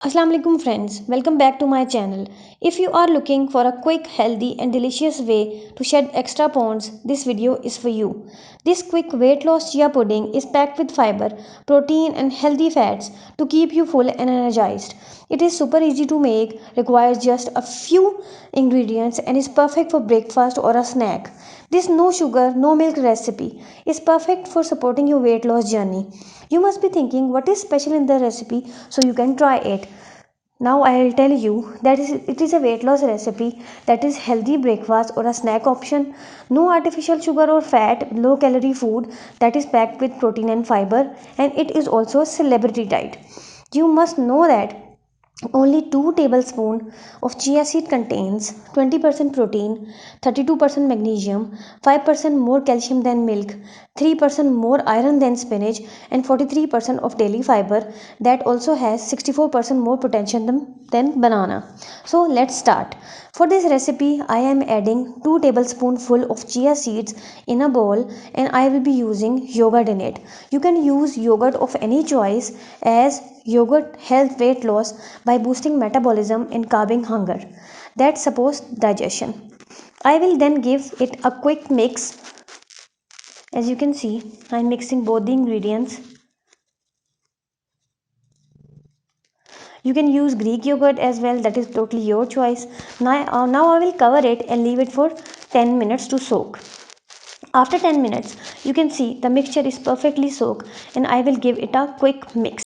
Assalamu alaikum friends, welcome back to my channel. If you are looking for a quick, healthy and delicious way to shed extra pounds, this video is for you. This quick weight loss chia pudding is packed with fiber, protein and healthy fats to keep you full and energized. It is super easy to make, requires just a few ingredients and is perfect for breakfast or a snack. This no sugar, no milk recipe is perfect for supporting your weight loss journey. You must be thinking what is special in the recipe so you can try it. Now I will tell you that it is a weight loss recipe that is healthy breakfast or a snack option. No artificial sugar or fat, low calorie food that is packed with protein and fiber, and it is also a celebrity diet. You must know that only 2 tablespoons of chia seed contains 20% protein, 32% magnesium, 5% more calcium than milk, 3% more iron than spinach, and 43% of daily fiber that also has 64% more potassium than banana. So let's start. For this recipe, I am adding 2 tablespoonful of chia seeds in a bowl and I will be using yogurt in it. You can use yogurt of any choice as yogurt helps weight loss by boosting metabolism and curbing hunger that supports digestion. I will then give it a quick mix. As you can see, I am mixing both the ingredients. You can use Greek yogurt as well, that is totally your choice. Now I will cover it and leave it for 10 minutes to soak. After 10 minutes, you can see the mixture is perfectly soaked and I will give it a quick mix.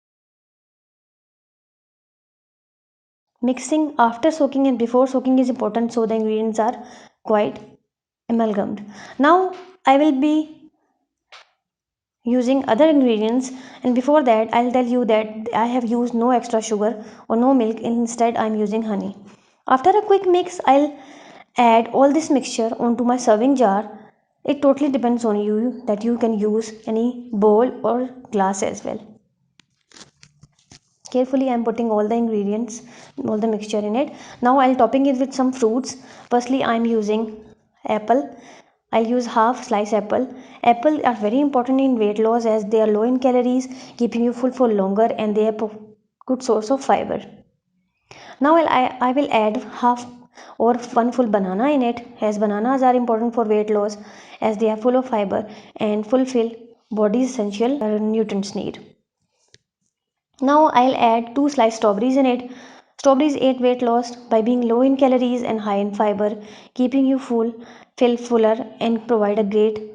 Mixing after soaking and before soaking is important so the ingredients are quite amalgamated. Now I will be using other ingredients, and before that I'll tell you that I have used no extra sugar or no milk, instead I'm using honey. After a quick mix, I'll add all this mixture onto my serving jar. It totally depends on you that you can use any bowl or glass as well. Carefully I'm putting all the ingredients, all the mixture in it. Now I'll topping it with some fruits. Firstly I'm using apple. I'll use half slice apple. Apple are very important in weight loss as they are low in calories, keeping you full for longer, and they are good source of fiber. Now I will add half or one full banana in it, as bananas are important for weight loss as they are full of fiber and fulfill body's essential nutrients need. Now I'll add 2 sliced strawberries in it. Strawberries aid weight loss by being low in calories and high in fiber, keeping you feel fuller and provide a great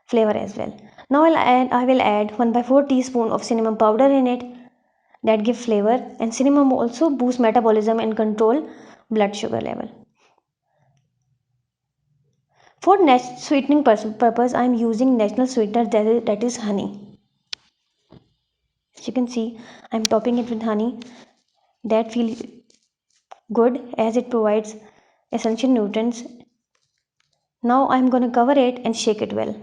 flavor as well. Now I will add 1 by 4 teaspoon of cinnamon powder in it that give flavor, and cinnamon also boost metabolism and control blood sugar level. For sweetening purpose, I am using natural sweetener that is honey. As you can see, I am topping it with honey that feel good as it provides essential nutrients. Now I am going to cover it and shake it well.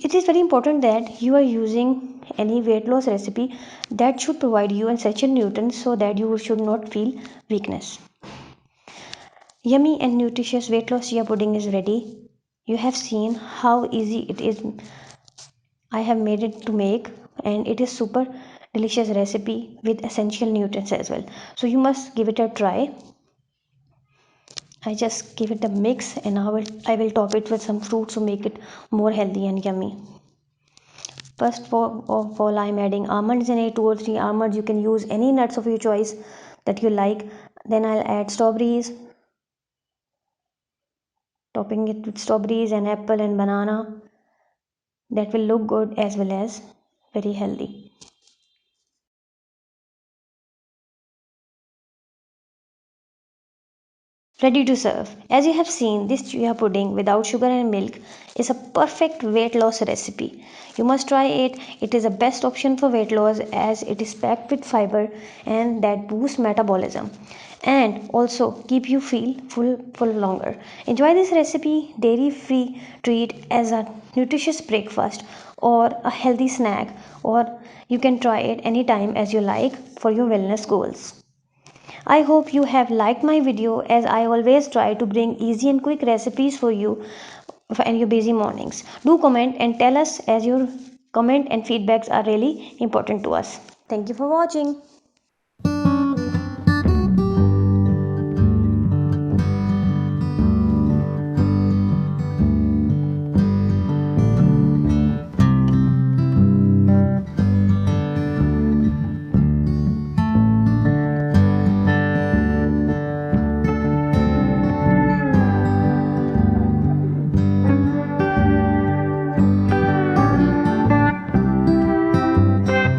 It is very important that you are using any weight loss recipe that should provide you essential nutrients so that you should not feel weakness. Yummy and nutritious weight loss chia pudding is ready. You have seen how easy it is. I have made it to make, and it is super delicious recipe with essential nutrients as well. So you must give it a try. I just give it a mix and I will top it with some fruits to make it more healthy and yummy. First of all, I'm adding almonds in it, 2 or 3 almonds. You can use any nuts of your choice that you like. Then I'll add strawberries, topping it with strawberries and apple and banana. That will look good as well as very healthy. Ready to serve. As you have seen, this chia pudding without sugar and milk is a perfect weight loss recipe. You must try it. It is the best option for weight loss as it is packed with fiber and that boosts metabolism and also keep you feel full for longer. Enjoy this recipe, dairy free treat as a nutritious breakfast or a healthy snack, or you can try it anytime as you like for your wellness goals. I hope you have liked my video as I always try to bring easy and quick recipes for you in your busy mornings. Do comment and tell us as your Comment and feedbacks are really important to us. Thank you for watching.